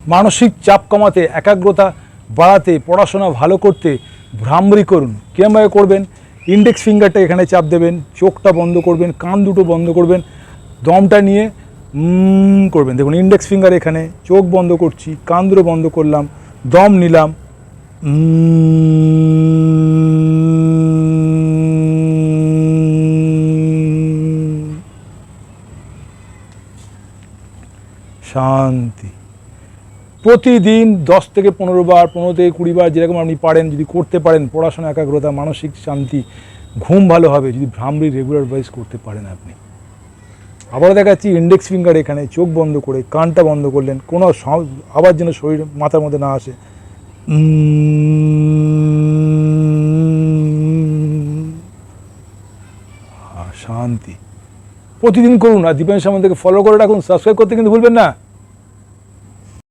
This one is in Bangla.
মানসিক চাপ কমাতে, একাগ্রতা বাড়াতে, পড়াশোনা ভালো করতে ভ্রামরি করুন। কীরমভাবে করবেন? ইন্ডেক্স ফিঙ্গারটা এখানে চাপ দেবেন, চোখটা বন্ধ করবেন, কান দুটো বন্ধ করবেন, দমটা নিয়ে করবেন। দেখুন ইন্ডেক্স ফিঙ্গার এখানে, চোখ বন্ধ করছি, কান দুটো বন্ধ করলাম, দম নিলাম, শান্তি। প্রতিদিন 10 থেকে 15 বার, 15 থেকে 20 বার, যেরকম আপনি পারেন যদি করতে পারেন, পড়াশোনা, একাগ্রতা, মানসিক শান্তি, ঘুম ভালো হবে যদি ভ্রামরি রেগুলার ওয়াইজ করতে পারেন আপনি। আবারও দেখাচ্ছি, ইন্ডেক্স ফিঙ্গার এখানে, চোখ বন্ধ করে, কানটা বন্ধ করলেন, কোনো আবার যেন শরীর মাথার মধ্যে না আসে, শান্তি। প্রতিদিন করুন আর দীপেন সামন্তকে ফলো করে রাখুন, সাবস্ক্রাইব করতে কিন্তু ভুলবেন না।